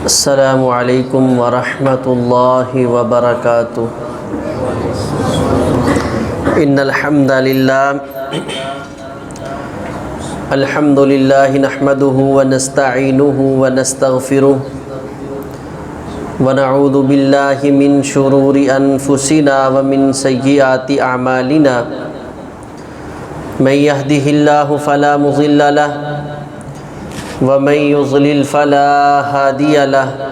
السلام علیکم ورحمۃ اللہ وبرکاتہ۔ ان الحمد للہ نحمده ونستعینه ونستغفره ونعوذ باللہ من شرور انفسنا ومن سیئات اعمالنا من يهده اللہ فلا مضل له ومن يضلل فلا هادي له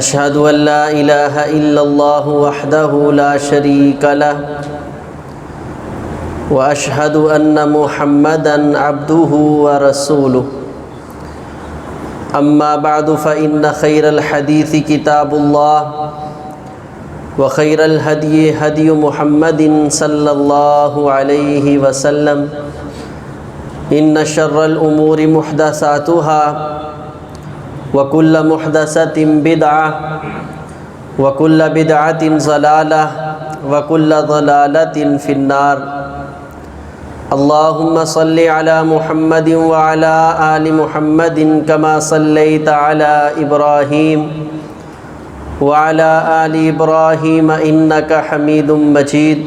أشهد أن لا إله إلا الله وحده لا شريك له وأشهد أن محمدًا عبده ورسوله أما بعد فإن خير الحديث كتاب الله وخير الهدي هدي محمد صلى الله عليه وسلم إن شر الأمور محدثاتها وكل محدثة بدعة وكل بدعة ضلالة وكل ضلالة في النار اللهم صل على محمد وعلى آل محمد كما صليت على إبراهيم وعلى آل إبراهيم إنك حميد مجيد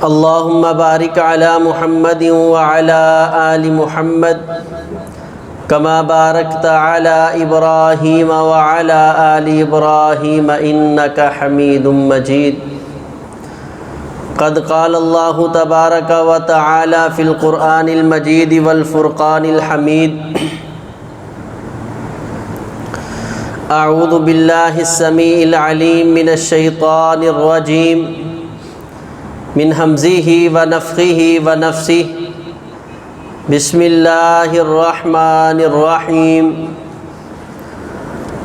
اللهم بارك على محمد وعلى آل محمد كما باركت على إبراهيم وعلى آل إبراهيم إنك حميد مجيد قد قال الله تبارك وتعالى في القرآن المجيد والفرقان الحميد أعوذ بالله السميع العليم من الشيطان الرجيم من همزه ونفخه ونفسه بسم الله الرحمن الرحيم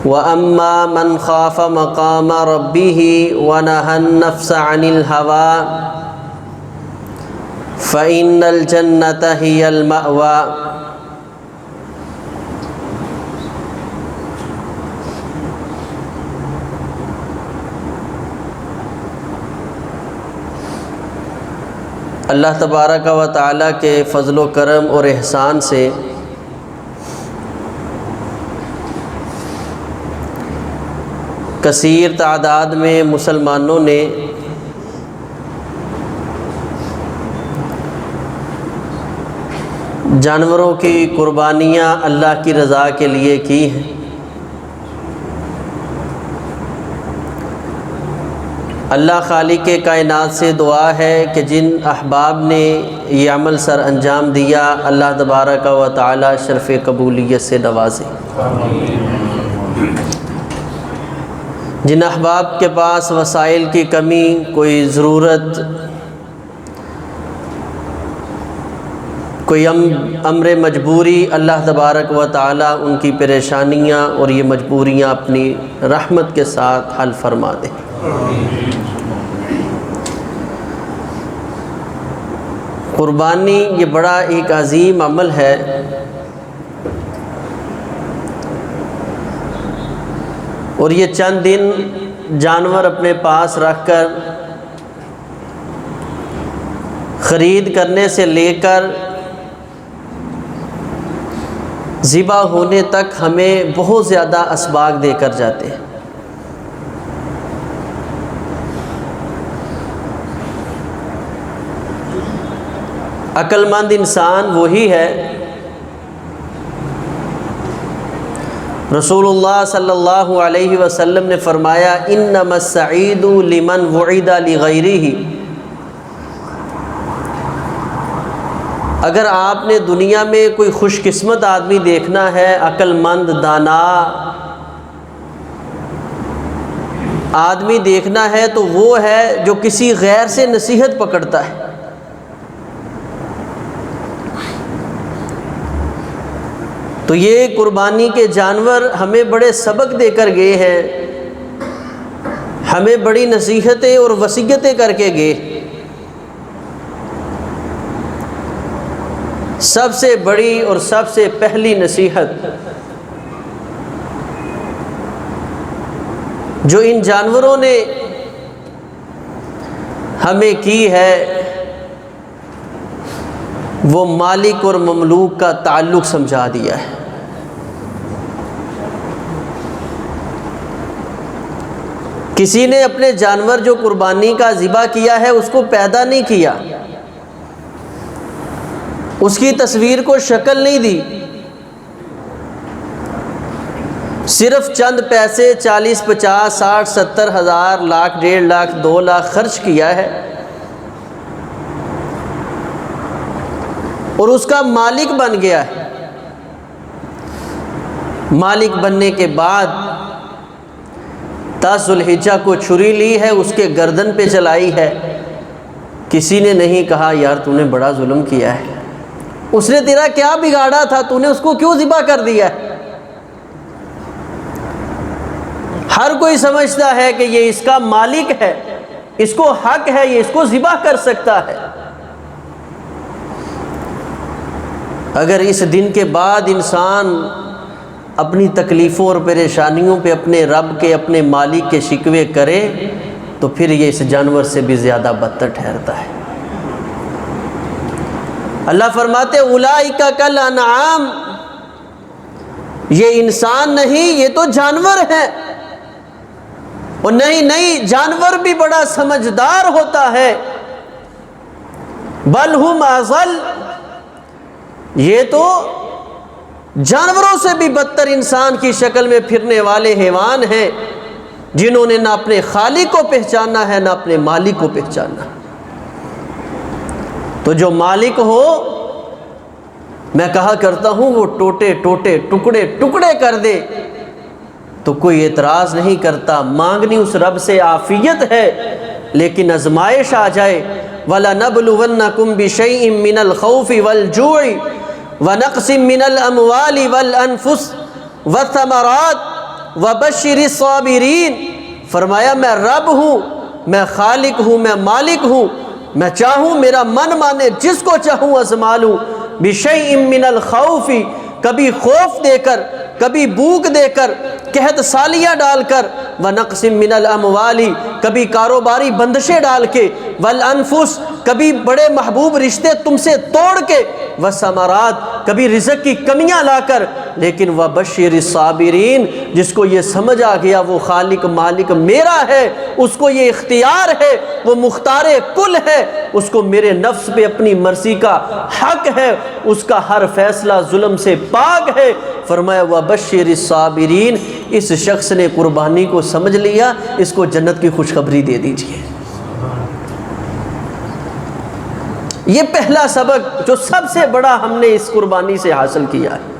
وأما من خاف مقام ربه ونهى النفس عن الهوى فإن الجنة هي المأوى اللہ تبارک و تعالیٰ کے فضل و کرم اور احسان سے کثیر تعداد میں مسلمانوں نے جانوروں کی قربانیاں اللہ کی رضا کے لیے کی ہیں۔ اللہ خالق کائنات سے دعا ہے کہ جن احباب نے یہ عمل سر انجام دیا اللہ تبارک و تعالی شرف قبولیت سے نوازے۔ جن احباب کے پاس وسائل کی کمی، کوئی ضرورت، کوئی امر مجبوری، اللہ تبارک و تعالی ان کی پریشانیاں اور یہ مجبوریاں اپنی رحمت کے ساتھ حل فرما دے۔ قربانی یہ بڑا ایک عظیم عمل ہے۔ اور یہ چند دن جانور اپنے پاس رکھ کر خرید کرنے سے لے کر ذبح ہونے تک ہمیں بہت زیادہ اسباق دے کر جاتے ہیں۔ عقل مند انسان وہی ہے۔ رسول اللہ صلی اللہ علیہ وسلم نے فرمایا انما السعید لمن وعد لغیرہ۔ اگر آپ نے دنیا میں کوئی خوش قسمت آدمی دیکھنا ہے، عقل مند دانا آدمی دیکھنا ہے، تو وہ ہے جو کسی غیر سے نصیحت پکڑتا ہے۔ تو یہ قربانی کے جانور ہمیں بڑے سبق دے کر گئے ہیں، ہمیں بڑی نصیحتیں اور وصیتیں کر کے گئے۔ سب سے بڑی اور سب سے پہلی نصیحت جو ان جانوروں نے ہمیں کی ہے وہ مالک اور مملوک کا تعلق سمجھا دیا ہے۔ کسی نے اپنے جانور جو قربانی کا ذبح کیا ہے اس کو پیدا نہیں کیا، اس کی تصویر کو شکل نہیں دی، صرف چند پیسے 40 50 60 70 ہزار، لاکھ 1.5 لاکھ 2 لاکھ خرچ کیا ہے اور اس کا مالک بن گیا ہے۔ مالک بننے کے بعد 10 ذوالحجہ کو چھری لی ہے، اس کے گردن پہ چلائی ہے، کسی نے نہیں کہا یار تو نے بڑا ظلم کیا ہے، اس نے تیرا کیا بگاڑا تھا، تو نے اس کو کیوں ذبح کر دیا ہے؟ ہر کوئی سمجھتا ہے کہ یہ اس کا مالک ہے، اس کو حق ہے، یہ اس کو ذبح کر سکتا ہے۔ اگر اس دن کے بعد انسان اپنی تکلیفوں اور پریشانیوں پہ اپنے رب کے، اپنے مالک کے شکوے کرے تو پھر یہ اس جانور سے بھی زیادہ بدتر ٹھہرتا ہے۔ اللہ فرماتے اولئک کالانعام، یہ انسان نہیں، یہ تو جانور ہیں۔ اور نہیں، جانور بھی بڑا سمجھدار ہوتا ہے، بل ہم اضل، یہ تو جانوروں سے بھی بدتر انسان کی شکل میں پھرنے والے حیوان ہیں، جنہوں نے نہ اپنے خالق کو پہچانا ہے نہ اپنے مالک کو پہچانا۔ تو جو مالک ہو، میں کہا کرتا ہوں، وہ ٹوٹے ٹوٹے ٹکڑے ٹکڑے کر دے تو کوئی اعتراض نہیں کرتا، مانگنی اس رب سے عافیت ہے، لیکن آزمائش آ جائے وَلَنَبْلُوَنَّكُمْ بِشَيْءٍ مِّنَ الْخَوْفِ وَالْجُوعِ وَنَقْصٍ مِّنَ الْأَمْوَالِ وَالْأَنفُسِ وَالثَّمَرَاتِ وَبَشِّرِ الصَّابِرِينَ۔ فرمایا میں رب ہوں، میں خالق ہوں، میں مالک ہوں، میں چاہوں میرا من مانے، جس کو چاہوں آزما لوں۔ بِشَيْءٍ مِّنَ الْخَوْفِ، کبھی خوف دے کر، کبھی بھوک دے کر، قحط سالیاں ڈال کر، وَنَقْصٍ مِّنَ الْأَمْوَالِ، کبھی کاروباری بندشیں ڈال کے، وَالْأَنفُسِ، کبھی بڑے محبوب رشتے تم سے توڑ کے، وَالثَّمَرَاتِ، کبھی رزق کی کمیاں لا کر، لیکن وَبَشِّرِ الصَّابِرِينَ، جس کو یہ سمجھ آ گیا وہ خالق مالک میرا ہے، اس کو یہ اختیار ہے، وہ مختار کل ہے، اس کو میرے نفس پہ اپنی مرضی کا حق ہے، اس کا ہر فیصلہ ظلم سے پاک ہے۔ فرمایا وَبَشِّرِ الصَّابِرِينَ، اس شخص نے قربانی کو سمجھ لیا، اس کو جنت کی خوشخبری دے دیجئے۔ یہ پہلا سبق جو سب سے بڑا ہم نے اس قربانی سے حاصل کیا ہے۔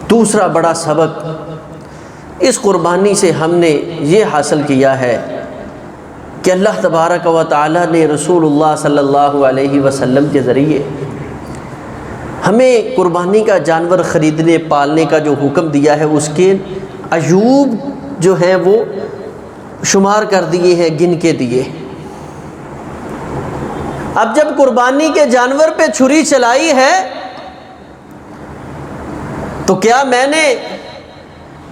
دوسرا بڑا سبق اس قربانی سے ہم نے یہ حاصل کیا ہے کہ اللہ تبارک و تعالی نے رسول اللہ صلی اللہ علیہ وسلم کے ذریعے ہمیں قربانی کا جانور خریدنے پالنے کا جو حکم دیا ہے، اس کے عیوب جو ہیں وہ شمار کر دیے ہیں، گن کے دیے۔ اب جب قربانی کے جانور پہ چھری چلائی ہے تو کیا میں نے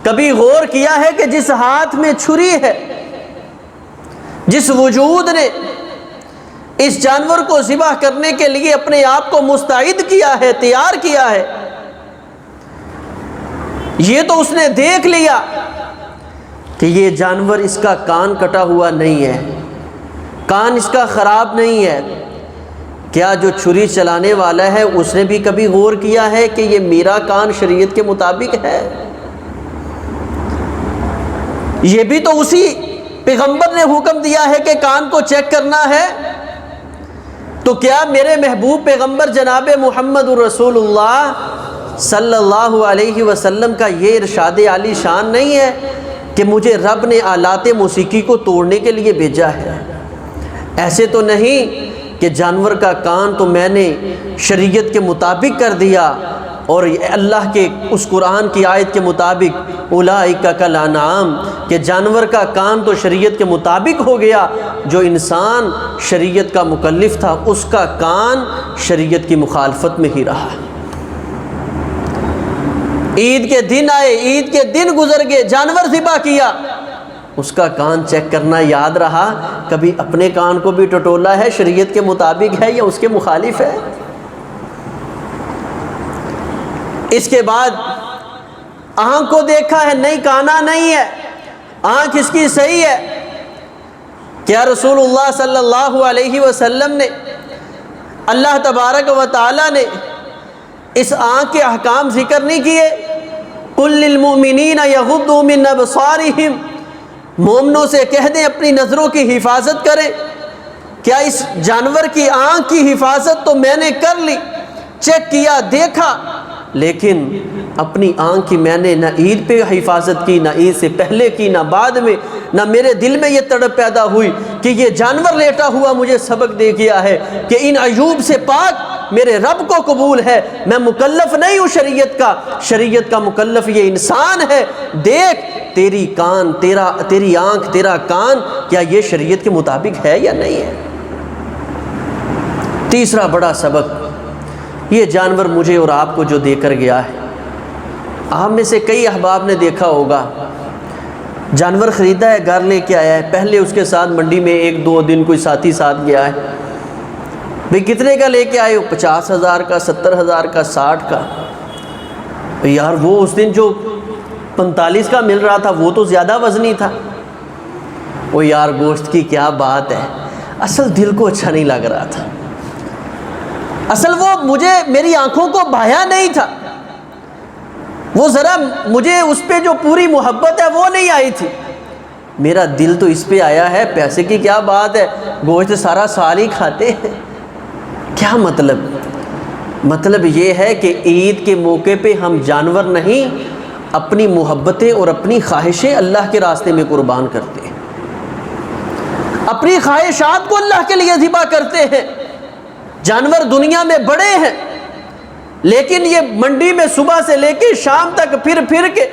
کبھی غور کیا ہے کہ جس ہاتھ میں چھری ہے، جس وجود نے اس جانور کو ذبح کرنے کے لیے اپنے آپ کو مستعد کیا ہے، تیار کیا ہے، یہ تو اس نے دیکھ لیا کہ یہ جانور اس کا کان کٹا ہوا نہیں ہے، کان اس کا خراب نہیں ہے۔ کیا جو چھری چلانے والا ہے اس نے بھی کبھی غور کیا ہے کہ یہ میرا کان شریعت کے مطابق ہے؟ یہ بھی تو اسی پیغمبر نے حکم دیا ہے کہ کان کو چیک کرنا ہے، تو کیا میرے محبوب پیغمبر جناب محمد رسول اللہ صلی اللہ علیہ وسلم کا یہ ارشاد عالی شان نہیں ہے کہ مجھے رب نے آلات موسیقی کو توڑنے کے لیے بھیجا ہے؟ ایسے تو نہیں کہ جانور کا کان تو میں نے شریعت کے مطابق کر دیا، اور اللہ کے اس قرآن کی آیت کے مطابق اولئک کالانعام، کہ جانور کا کان تو شریعت کے مطابق ہو گیا، جو انسان شریعت کا مکلف تھا اس کا کان شریعت کی مخالفت میں ہی رہا۔ عید کے دن آئے، عید کے دن گزر گئے، جانور ذبح کیا، اس کا کان چیک کرنا یاد رہا؟ کبھی اپنے کان کو بھی ٹٹولا ہے، شریعت کے مطابق ہے یا اس کے مخالف ہے؟ اس کے بعد آنکھ کو دیکھا ہے، نہیں کانا نہیں ہے، آنکھ اس کی صحیح ہے، کیا رسول اللہ صلی اللہ علیہ وسلم نے، اللہ تبارک و تعالی نے اس آنکھ کے احکام ذکر نہیں کیے؟ قل للمؤمنین یغضوا من ابصارہم، مومنوں سے کہہ دیں اپنی نظروں کی حفاظت کریں۔ کیا اس جانور کی آنکھ کی حفاظت تو میں نے کر لی، چیک کیا، دیکھا، لیکن اپنی آنکھ کی میں نے نہ عید پہ حفاظت کی، نہ عید سے پہلے کی، نہ بعد میں، نہ میرے دل میں یہ تڑپ پیدا ہوئی کہ یہ جانور لیٹا ہوا مجھے سبق دے گیا ہے کہ ان عیوب سے پاک میرے رب کو قبول ہے، میں مکلف نہیں ہوں شریعت کا مکلف یہ انسان ہے۔ دیکھ تیری آنکھ، تیرا کان، کیا یہ شریعت کے مطابق ہے یا نہیں ہے؟ تیسرا بڑا سبق، یہ جانور مجھے اور آپ کو جو دے کر گیا ہے، آپ میں سے کئی احباب نے دیکھا ہوگا، جانور خریدا ہے، گھر لے کے آیا ہے، پہلے اس کے ساتھ منڈی میں 1-2 دن کوئی ساتھی ساتھ گیا ہے، بھئی کتنے کا لے کے آئے ہو؟ 50,000 کا، 70,000 کا، 60 کا۔ یار وہ اس دن جو 45 کا مل رہا تھا وہ تو زیادہ وزنی تھا۔ وہ یار گوشت کی کیا بات ہے، اصل دل کو اچھا نہیں لگ رہا تھا، اصل وہ میری آنکھوں کو بھایا نہیں تھا، وہ ذرا مجھے اس پہ جو پوری محبت ہے وہ نہیں آئی تھی، میرا دل تو اس پہ آیا ہے، پیسے کی کیا بات ہے، گوشت سارا سال ہی کھاتے ہیں۔ کیا مطلب یہ ہے کہ عید کے موقع پہ ہم جانور نہیں، اپنی محبتیں اور اپنی خواہشیں اللہ کے راستے میں قربان کرتے ہیں، اپنی خواہشات کو اللہ کے لیے ذبح کرتے ہیں۔ جانور دنیا میں بڑے ہیں، لیکن یہ منڈی میں صبح سے لے کے شام تک پھر کے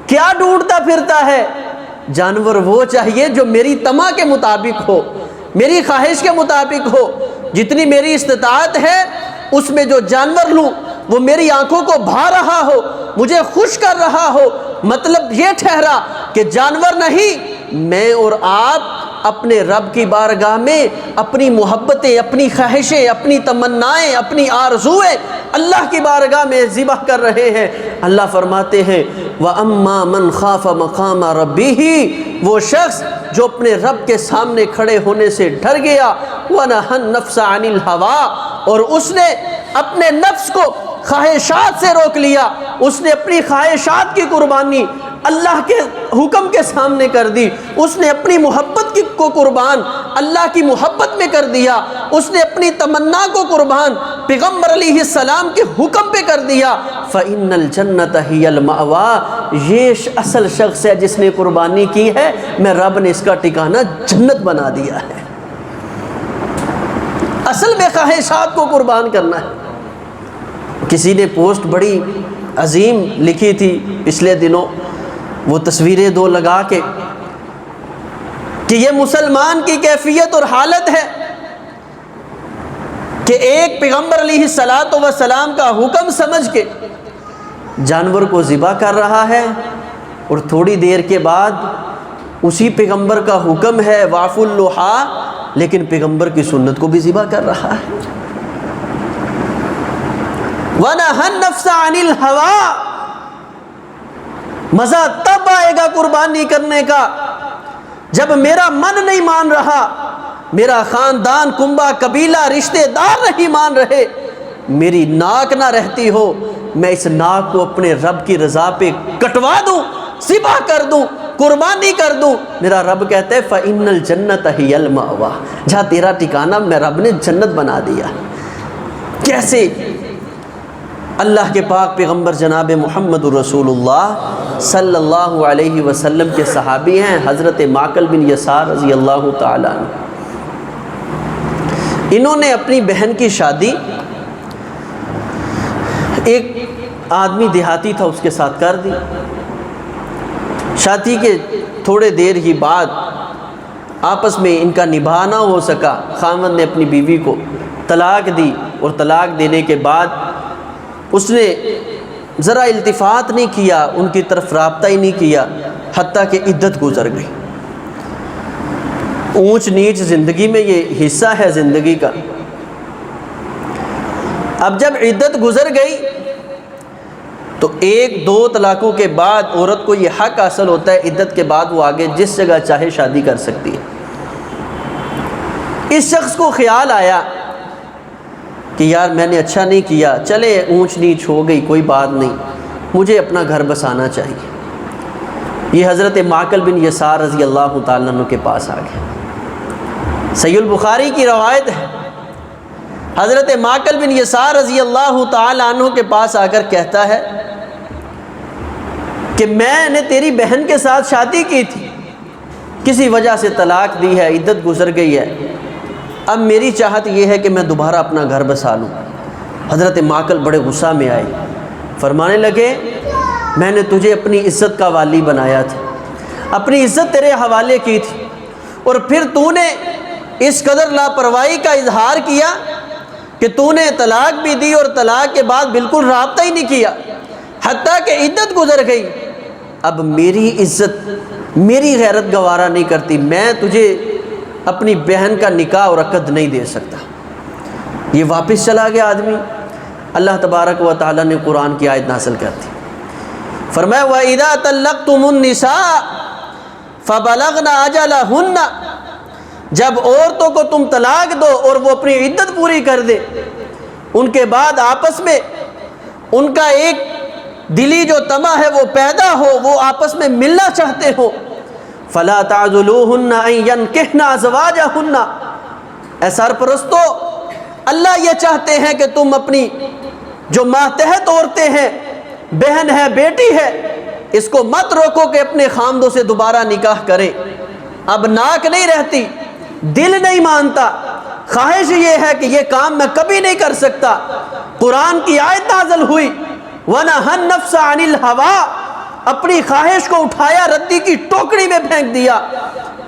کیا ڈھونڈتا پھرتا ہے؟ جانور وہ چاہیے جو میری طمع کے مطابق ہو، میری خواہش کے مطابق ہو، جتنی میری استطاعت ہے اس میں جو جانور لوں وہ میری آنکھوں کو بھا رہا ہو، مجھے خوش کر رہا ہو۔ مطلب یہ ٹھہرا کہ جانور نہیں، میں اور آپ اپنے رب کی بارگاہ میں اپنی محبتیں، اپنی خواہشیں، اپنی تمنائیں، اپنی آرزویں اللہ کی بارگاہ میں ذبح کر رہے ہیں۔ اللہ فرماتے ہیں وَأَمَّا مَنْ خَافَ مَقَامَ رَبِّهِ، وہ شخص جو اپنے رب کے سامنے کھڑے ہونے سے ڈر گیا، وَنَهَى النَّفْسَ عَنِ الْهَوَىٰ، اور اس نے اپنے نفس کو خواہشات سے روک لیا، اس نے اپنی خواہشات کی قربانی اللہ کے حکم کے سامنے کر دی، اس نے اپنی محبت کو قربان اللہ کی محبت میں کر دیا، اس نے اپنی تمنا کو قربان پیغمبر علیہ السلام کے حکم پہ کر دیا۔ فَإِنَّ الْجَنَّةَ هِيَ الْمَأْوَىٰ، یہ اصل شخص ہے جس نے قربانی کی ہے، میں رب نے اس کا ٹھکانہ جنت بنا دیا ہے۔ اصل میں خواہشات کو قربان کرنا ہے۔ کسی نے پوسٹ بڑی عظیم لکھی تھی پچھلے دنوں، وہ تصویریں 2 لگا کے کہ یہ مسلمان کی کیفیت اور حالت ہے کہ ایک پیغمبر علیہ السلام کا حکم سمجھ کے جانور کو ذبح کر رہا ہے، اور تھوڑی دیر کے بعد اسی پیغمبر کا حکم ہے وَعْفُ اللُّحَىٰ، لیکن پیغمبر کی سنت کو بھی ذبح کر رہا ہے۔ وَنَهَى النَّفْسَ عَنِ الْهَوَىٰ، مزہ تب آئے گا قربانی کرنے کا جب میرا من نہیں مان رہا، میرا خاندان، کنبہ، قبیلہ، رشتہ دار نہیں مان رہے، میری ناک نہ رہتی ہو، میں اس ناک کو اپنے رب کی رضا پہ کٹوا دوں، ذبح کر دوں، قربانی کر دوں۔ میرا رب کہتا ہے فَإِنَّ الْجَنَّةَ هِيَ الْمَأْوَىٰ، جہاں تیرا ٹھکانہ میں رب نے جنت بنا دیا۔ کیسے؟ اللہ کے پاک پیغمبر جناب محمد رسول اللہ صلی اللہ علیہ وسلم کے صحابی ہیں حضرت معقل بن یسار رضی اللہ تعالیٰ عنہ۔ انہوں نے اپنی بہن کی شادی ایک آدمی دیہاتی تھا اس کے ساتھ کر دی۔ شادی کے تھوڑے دیر ہی بعد آپس میں ان کا نبھا نہ ہو سکا، خاوند نے اپنی بیوی کو طلاق دی، اور طلاق دینے کے بعد اس نے ذرا التفات نہیں کیا، ان کی طرف رابطہ ہی نہیں کیا، حتیٰ کہ عدت گزر گئی۔ اونچ نیچ زندگی میں یہ حصہ ہے زندگی کا۔ اب جب عدت گزر گئی تو 1-2 طلاقوں کے بعد عورت کو یہ حق حاصل ہوتا ہے عدت کے بعد وہ آگے جس جگہ چاہے شادی کر سکتی ہے۔ اس شخص کو خیال آیا کہ یار میں نے اچھا نہیں کیا، چلے اونچ نیچ ہو گئی کوئی بات نہیں، مجھے اپنا گھر بسانا چاہیے۔ یہ حضرت معقل بن یسار رضی اللہ تعالیٰ عنہ کے پاس آ گیا۔ صحیح البخاری کی روایت ہے، حضرت معقل بن یسار رضی اللہ تعالیٰ عنہ کے پاس آ کر کہتا ہے کہ میں نے تیری بہن کے ساتھ شادی کی تھی، کسی وجہ سے طلاق دی ہے، عدت گزر گئی ہے، اب میری چاہت یہ ہے کہ میں دوبارہ اپنا گھر بسا لوں۔ حضرت معقل بڑے غصہ میں آئے، فرمانے لگے میں نے تجھے اپنی عزت کا والی بنایا تھا، اپنی عزت تیرے حوالے کی تھی، اور پھر تو نے اس قدر لاپرواہی کا اظہار کیا کہ تو نے طلاق بھی دی اور طلاق کے بعد بالکل رابطہ ہی نہیں کیا، حتیٰ کہ عدت گزر گئی۔ اب میری عزت، میری غیرت گوارا نہیں کرتی، میں تجھے اپنی بہن کا نکاح اور عقد نہیں دے سکتا۔ یہ واپس چلا گیا آدمی۔ اللہ تبارک و تعالیٰ نے قرآن کی آیت نازل کر دی، فرمایا وَإِذَا طَلَّقْتُمُ النِّسَاءَ فَبَلَغْنَ أَجَلَهُنَّ، جب عورتوں کو تم طلاق دو اور وہ اپنی عدت پوری کر دے، ان کے بعد آپس میں ان کا ایک دلی جو طمع ہے وہ پیدا ہو، وہ آپس میں ملنا چاہتے ہو، فَلَا تَعْذُلُوهُنَّ أَن يَنكِحْنَ أَزْوَاجَهُنَّ، اے سرپرستو، اللہ یہ چاہتے ہیں کہ تم اپنی جو ماتحت عورتیں ہیں، بہن ہے، بیٹی ہے، اس کو مت روکو کہ اپنے خامدوں سے دوبارہ نکاح کرے۔ اب ناک نہیں رہتی، دل نہیں مانتا، خواہش یہ ہے کہ یہ کام میں کبھی نہیں کر سکتا۔ قرآن کی آیت نازل ہوئی وَنَهَى النَّفْسَ عَنِ الْهَوَىٰ، اپنی خواہش کو اٹھایا، ردی کی ٹوکری میں پھینک دیا،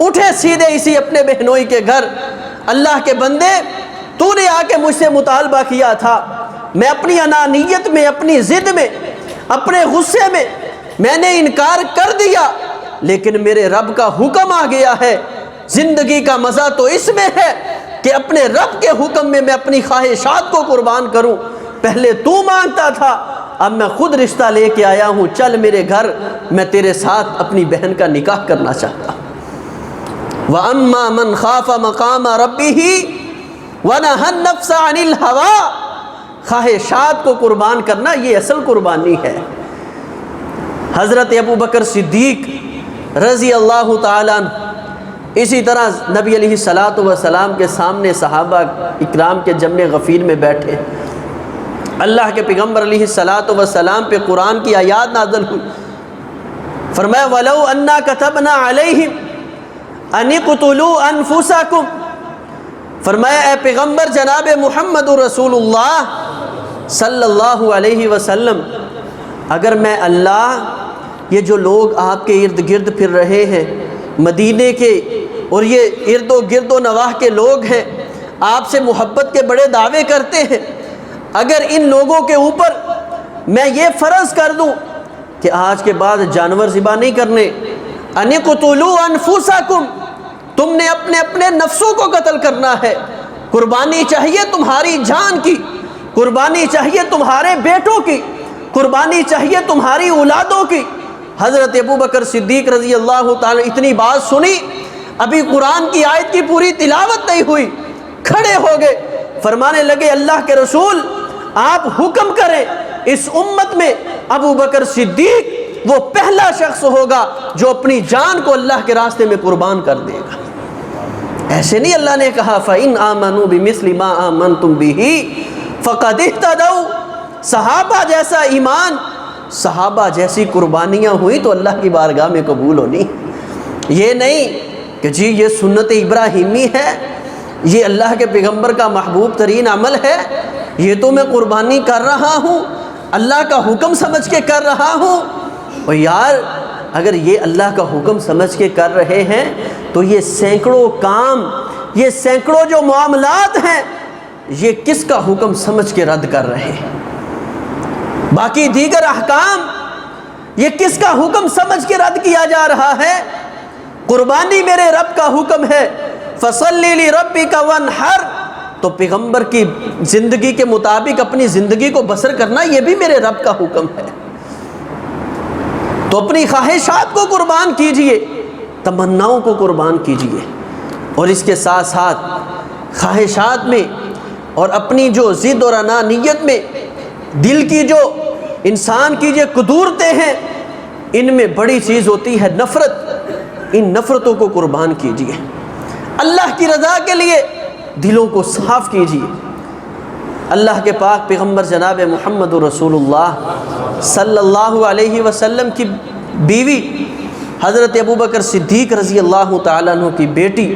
اٹھے سیدھے اسی اپنے بہنوئی کے گھر۔ اللہ کے بندے، تو نے آ کے مجھ سے مطالبہ کیا تھا، میں اپنی انانیت میں، اپنی ضد میں، اپنے غصے میں نے انکار کر دیا، لیکن میرے رب کا حکم آ گیا ہے۔ زندگی کا مزہ تو اس میں ہے کہ اپنے رب کے حکم میں اپنی خواہشات کو قربان کروں۔ پہلے تو مانگتا تھا، اب میں خود رشتہ لے کے آیا ہوں، چل میرے گھر، میں تیرے ساتھ اپنی بہن کا نکاح کرنا چاہتا ہوں۔ وَأَمَّا مَنْ خَافَ مَقَامَ رَبِّهِ وَنَهَى النَّفْسَ عَنِ الْهَوَىٰ، خواہشات کو قربان کرنا یہ اصل قربانی ہے۔ حضرت ابو بکر صدیق رضی اللہ تعالیٰ عنہ اسی طرح نبی علیہ السلام کے سامنے صحابہ اکرام کے جمع غفیر میں بیٹھے، اللہ کے پیغمبر علیہ السلام پہ قرآن کی آیات نازل ہوئی، فرمایا وَلَوْ أَنَّا كَتَبْنَا عَلَيْهِمْ أَنِ اقْتُلُوا أَنفُسَكُمْ، فرمایا اے پیغمبر جناب محمد رسول اللہ صلی اللہ علیہ وسلم، اگر میں اللہ، یہ جو لوگ آپ کے ارد گرد پھر رہے ہیں مدینے کے، اور یہ ارد و گرد و نواح کے لوگ ہیں، آپ سے محبت کے بڑے دعوے کرتے ہیں، اگر ان لوگوں کے اوپر میں یہ فرض کر دوں کہ آج کے بعد جانور ذبح نہیں کرنے، ان اقتلوا انفسکم، تم نے اپنے اپنے نفسوں کو قتل کرنا ہے، قربانی چاہیے تمہاری جان کی، قربانی چاہیے تمہارے بیٹوں کی، قربانی چاہیے تمہاری اولادوں کی۔ حضرت ابو بکر صدیق رضی اللہ تعالی اتنی بات سنی، ابھی قرآن کی آیت کی پوری تلاوت نہیں ہوئی، کھڑے ہو گئے، فرمانے لگے اللہ کے رسول آپ حکم کریں، اس امت میں ابو بکر صدیق وہ پہلا شخص ہوگا جو اپنی جان کو اللہ کے راستے میں قربان کر دے گا۔ ایسے نہیں اللہ نے کہا فَإِنْ آمَنُوا بِمِثْلِ مَا آمَنْتُمْ بِهِ فَقَدِ اهْتَدَوْا، صحابہ جیسا ایمان، صحابہ جیسی قربانیاں ہوئی تو اللہ کی بارگاہ میں قبول ہونی۔ یہ نہیں کہ جی یہ سنت ابراہیمی ہے، یہ اللہ کے پیغمبر کا محبوب ترین عمل ہے، یہ تو میں قربانی کر رہا ہوں، اللہ کا حکم سمجھ کے کر رہا ہوں۔ اور یار اگر یہ اللہ کا حکم سمجھ کے کر رہے ہیں تو یہ سینکڑوں کام، یہ سینکڑوں جو معاملات ہیں، یہ کس کا حکم سمجھ کے رد کر رہے ہیں؟ باقی دیگر احکام یہ کس کا حکم سمجھ کے رد کیا جا رہا ہے؟ قربانی میرے رب کا حکم ہے، فَصَلِّ لِرَبِّكَ وَانْحَرْ، تو پیغمبر کی زندگی کے مطابق اپنی زندگی کو بسر کرنا یہ بھی میرے رب کا حکم ہے۔ تو اپنی خواہشات کو قربان کیجئے، تمناؤں کو قربان کیجئے، اور اس کے ساتھ ساتھ خواہشات میں اور اپنی جو ضد اور انانیت میں دل کی جو انسان کی جو قدورتیں ہیں، ان میں بڑی چیز ہوتی ہے نفرت۔ ان نفرتوں کو قربان کیجیے، اللہ کی رضا کے لیے دلوں کو صاف کیجیے۔ اللہ کے پاک پیغمبر جناب محمد رسول اللہ صلی اللہ علیہ وسلم کی بیوی حضرت ابوبکر صدیق رضی اللہ تعالیٰ عنہ کی بیٹی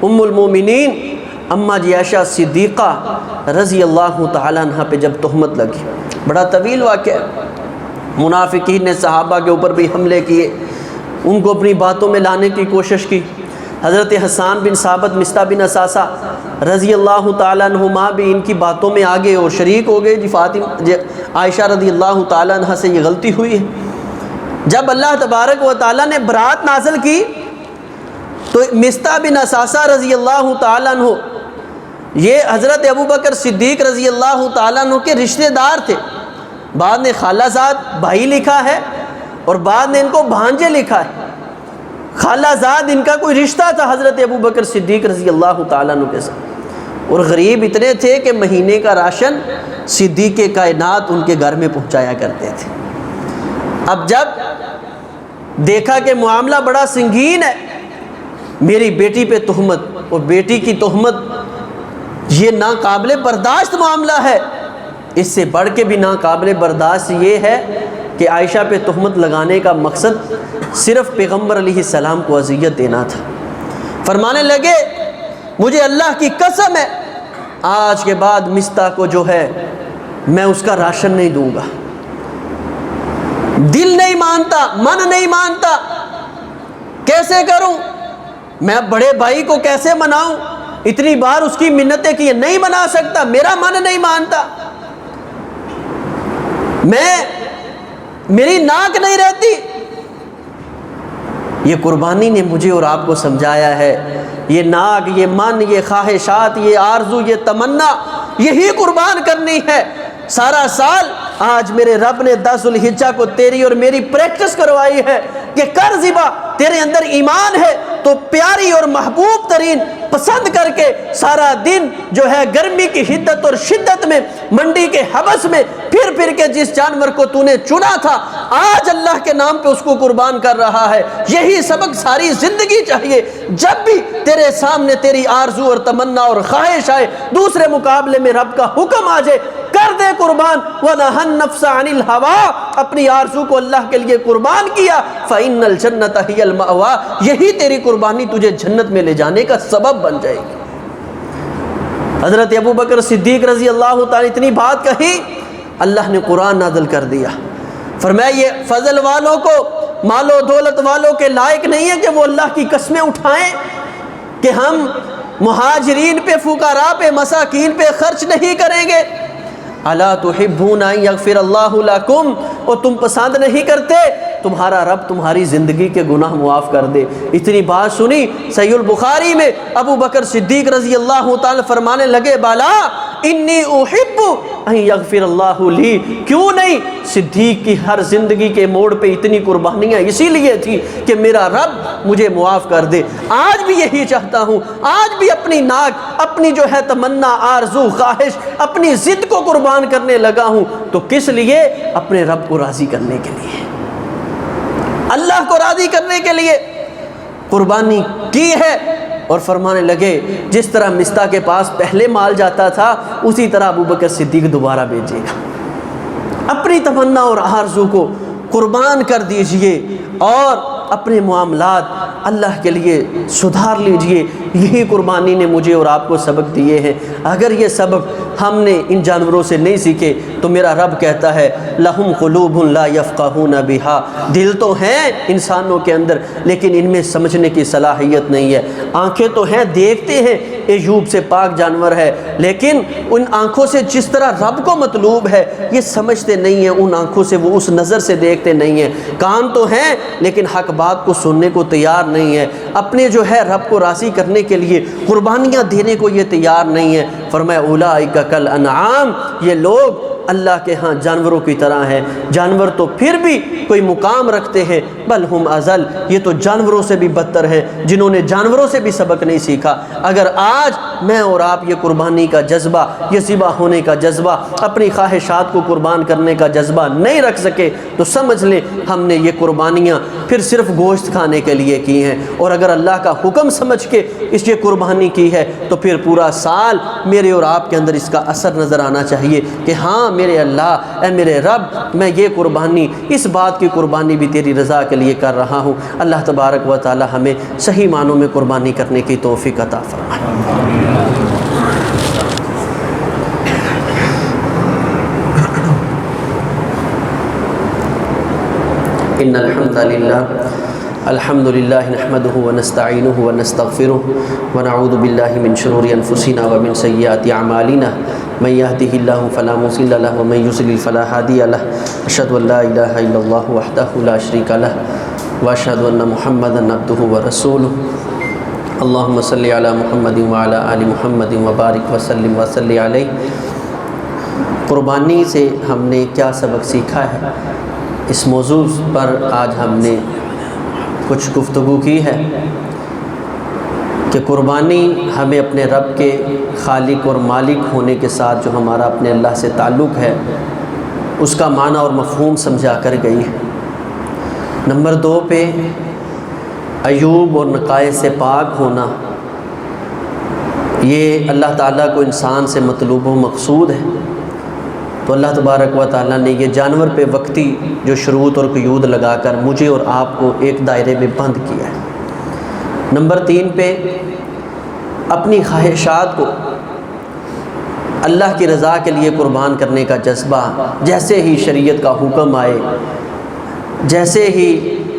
ام المومنین اماں جی عائشہ صدیقہ رضی اللہ تعالیٰ عنہ پہ جب تہمت لگی، بڑا طویل واقعہ ہے، منافقین نے صحابہ کے اوپر بھی حملے کیے، ان کو اپنی باتوں میں لانے کی کوشش کی۔ حضرت حسان بن ثابت مصطح بن اثاثہ رضی اللہ تعالیٰ عنہما بھی ان کی باتوں میں آگے اور شریک ہو گئے، عائشہ رضی اللہ تعالیٰ عنہ سے یہ غلطی ہوئی ہے۔ جب اللہ تبارک و تعالیٰ نے برات نازل کی تو مصطح بن اثاثہ رضی اللہ تعالیٰ عنہ یہ حضرت ابوبکر صدیق رضی اللہ تعالیٰ عنہ کے رشتہ دار تھے، بعد نے خالہ زاد بھائی لکھا ہے اور بعد نے ان کو بھانجے لکھا ہے۔ خالہ زاد ان کا کوئی رشتہ تھا حضرت ابوبکر صدیق رضی اللہ تعالیٰ عنہ کے ساتھ، اور غریب اتنے تھے کہ مہینے کا راشن صدیق کائنات ان کے گھر میں پہنچایا کرتے تھے۔ اب جب دیکھا کہ معاملہ بڑا سنگین ہے، میری بیٹی پہ تہمت اور بیٹی کی تہمت یہ ناقابل برداشت معاملہ ہے، اس سے بڑھ کے بھی ناقابل برداشت یہ ہے کہ عائشہ پہ تہمت لگانے کا مقصد صرف پیغمبر علیہ السلام کو اذیت دینا تھا۔ فرمانے لگے مجھے اللہ کی قسم ہے آج کے بعد مصطح کو جو ہے میں اس کا راشن نہیں دوں گا۔ دل نہیں مانتا، من نہیں مانتا، کیسے کروں میں؟ بڑے بھائی کو کیسے مناؤں؟ اتنی بار اس کی منتیں کی، نہیں منا سکتا، میرا من نہیں مانتا، میری ناک نہیں رہتی۔ یہ قربانی نے مجھے اور آپ کو سمجھایا ہے، یہ ناک، یہ من، یہ خواہشات، یہ آرزو، یہ تمنا، یہی قربان کرنی ہے سارا سال۔ آج میرے رب نے 10 ذوالحجہ کو تیری اور میری پریکٹس کروائی ہے کہ کر ذبح، تیرے اندر ایمان ہے تو پیاری اور محبوب ترین پسند کر کے سارا دن جو ہے گرمی کی حدت اور شدت میں منڈی کے حبس میں پھر پھر کے جس جانور کو تو نے چنا تھا آج اللہ کے نام پہ اس کو قربان کر رہا ہے۔ یہی سبق ساری زندگی چاہیے۔ جب بھی تیرے سامنے تیری آرزو اور تمنا اور خواہش آئے، دوسرے مقابلے میں رب کا حکم آ جائے، کر دے قربان۔ وَنَهَا النَّفْسَ عَنِ الْهَوَىٰ، اپنی آرزو کو اللہ کے لیے قربان کیا۔ فَإِنَّ الْجَنَّةَ هِيَ الْمَأْوَىٰ، یہی تیری قربانی تجھے جنت میں لے جانے کا سبب بن جائے گی۔ حضرت ابوبکر صدیق رضی اللہ تعالی اتنی بات کہی، اللہ نے قرآن نازل کر دیا، فرمایا یہ فضل والوں کو، مال و دولت والوں کے لائق نہیں ہے کہ وہ اللہ کی قسمیں اٹھائیں کہ ہم مہاجرین پہ، فقراء پہ، مساکین پہ خرچ نہیں کریں گے۔ الا تحبون ان یغفر اللہ لکم، اور تم پسند نہیں کرتے تمہارا رب تمہاری زندگی کے گناہ معاف کر دے۔ اتنی بات سنی صحیح البخاری میں ابو بکر صدیق رضی اللہ تعالی فرمانے لگے بالا انی احب ان یغفر اللہ لی، کیوں نہیں؟ صدیق کی ہر زندگی کے موڑ پہ اتنی قربانیاں اسی لیے تھی کہ میرا رب مجھے معاف کر دے۔ آج بھی یہی چاہتا ہوں، آج بھی اپنی ناک، اپنی جو ہے تمنا، آرزو، خواہش، اپنی ضد کو قربان کرنے لگا ہوں، تو کس لیے؟ اپنے رب کو راضی کرنے کے لیے، اللہ کو راضی کرنے کے لیے قربانی کی ہے۔ اور فرمانے لگے جس طرح مصطح کے پاس پہلے مال جاتا تھا اسی طرح ابوبکر صدیق دوبارہ بھیجے گا۔ اپنی تمنا اور آرزو کو قربان کر دیجئے اور اپنے معاملات اللہ کے لیے سدھار لیجئے۔ یہی قربانی نے مجھے اور آپ کو سبق دیے ہیں۔ اگر یہ سبق ہم نے ان جانوروں سے نہیں سیکھے تو میرا رب کہتا ہے لہم قلوب لا یفقہون بہا، دل تو ہیں انسانوں کے اندر لیکن ان میں سمجھنے کی صلاحیت نہیں ہے۔ آنکھیں تو ہیں، دیکھتے ہیں، ایوب سے پاک جانور ہے، لیکن ان آنکھوں سے جس طرح رب کو مطلوب ہے یہ سمجھتے نہیں ہیں، ان آنکھوں سے وہ اس نظر سے دیکھتے نہیں ہیں۔ کان تو ہیں لیکن حق بات کو سننے کو تیار نہیں ہے، اپنے جو ہے رب کو راضی کرنے کے لیے قربانیاں دینے کو یہ تیار نہیں ہے۔ فرمایا اولئک کالانعام، یہ لوگ اللہ کے ہاں جانوروں کی طرح ہیں، جانور تو پھر بھی کوئی مقام رکھتے ہیں، بل ہم ازل، یہ تو جانوروں سے بھی بدتر ہیں جنہوں نے جانوروں سے بھی سبق نہیں سیکھا۔ اگر آج میں اور آپ یہ قربانی کا جذبہ، یہ ذبح ہونے کا جذبہ، اپنی خواہشات کو قربان کرنے کا جذبہ نہیں رکھ سکے تو سمجھ لیں ہم نے یہ قربانیاں پھر صرف گوشت کھانے کے لیے کی ہیں، اور اگر اللہ کا حکم سمجھ کے اس یہ قربانی کی ہے تو پھر پورا سال میرے اور آپ کے اندر اس کا اثر نظر آنا چاہیے کہ ہاں میرے اللہ، اے میرے رب، میں یہ قربانی، اس بات کی قربانی بھی تیری رضا کے لیے کر رہا ہوں۔ اللہ تبارک و تعالی ہمیں صحیح معنوں میں قربانی کرنے کی توفیق عطا فرمائے۔ ان الحمد للہ نحمده ونستعینه ونستغفره ونعوذ باللہ من شرور انفسنا ومن سیئات اعمالنا من يهده الله فلا مضل له ومن يضلل فلا هادي له اشهد ان لا اله الا الله وحده لا شريك له واشهد ان محمدا عبده ورسوله اللهم صل على محمد وعلى آل محمد وبارک وسلم وصلی علیہ۔ قربانی سے ہم نے کیا سبق سیکھا ہے، اس موضوع پر آج ہم نے کچھ گفتگو کی ہے کہ قربانی ہمیں اپنے رب کے خالق اور مالک ہونے کے ساتھ جو ہمارا اپنے اللہ سے تعلق ہے اس کا معنی اور مفہوم سمجھا کر گئی ہے۔ نمبر 2 پہ عیوب اور نقائص سے پاک ہونا، یہ اللہ تعالیٰ کو انسان سے مطلوب و مقصود ہے، تو اللہ تبارک و تعالیٰ نے یہ جانور پہ وقتی جو شروط اور قیود لگا کر مجھے اور آپ کو ایک دائرے میں بند کیا ہے۔ نمبر 3 پہ اپنی خواہشات کو اللہ کی رضا کے لیے قربان کرنے کا جذبہ، جیسے ہی شریعت کا حکم آئے، جیسے ہی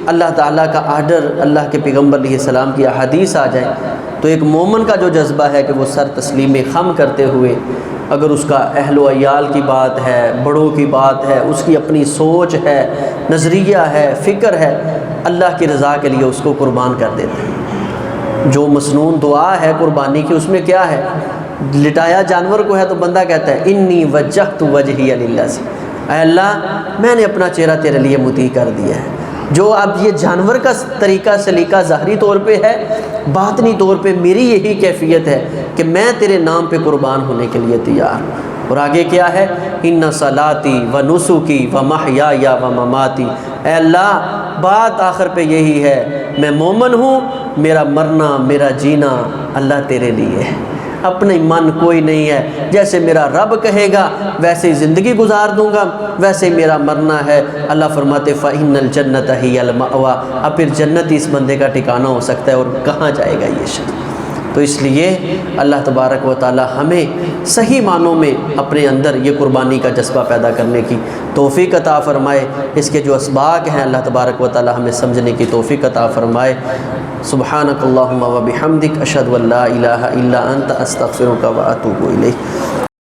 اللہ تعالیٰ کا آرڈر، اللہ کے پیغمبر علیہ السلام کی احادیث آ جائے تو ایک مومن کا جو جذبہ ہے کہ وہ سر تسلیم خم کرتے ہوئے، اگر اس کا اہل و عیال کی بات ہے، بڑوں کی بات ہے، اس کی اپنی سوچ ہے، نظریہ ہے، فکر ہے، اللہ کی رضا کے لیے اس کو قربان کر دیتے ہیں۔ جو مسنون دعا ہے قربانی کی، اس میں کیا ہے، لٹایا جانور کو ہے تو بندہ کہتا ہے انی وجہت وجہی للہ، اے اللہ میں نے اپنا چہرہ تیرے لیے مطیع کر دیا ہے۔ جو اب یہ جانور کا طریقہ سلیقہ ظاہری طور پہ ہے، باطنی طور پہ میری یہی کیفیت ہے کہ میں تیرے نام پہ قربان ہونے کے لیے تیار ہوں۔ اور آگے کیا ہے، ان صلاتی و نسکی و محیای و مماتی، اے اللہ بات آخر پہ یہی ہے، میں مومن ہوں، میرا مرنا میرا جینا اللہ تیرے لیے ہے، اپنے من کوئی نہیں ہے، جیسے میرا رب کہے گا ویسے ہی زندگی گزار دوں گا، ویسے ہی میرا مرنا ہے۔ اللہ فرماتے فَإِنَّ الْجَنَّةَ هِيَ الْمَأْوَىٰ، اب پھر جنت اس بندے کا ٹھکانہ ہو سکتا ہے، اور کہاں جائے گا یہ شخص۔ تو اس لیے اللہ تبارک و تعالی ہمیں صحیح معنوں میں اپنے اندر یہ قربانی کا جذبہ پیدا کرنے کی توفیق عطا فرمائے، اس کے جو اسباق ہیں اللہ تبارک و تعالی ہمیں سمجھنے کی توفیق عطا فرمائے۔ سبحانک اللہم و بحمدک، اشہد ان لا الہ الا انت، استغفرک و اتوب الیک۔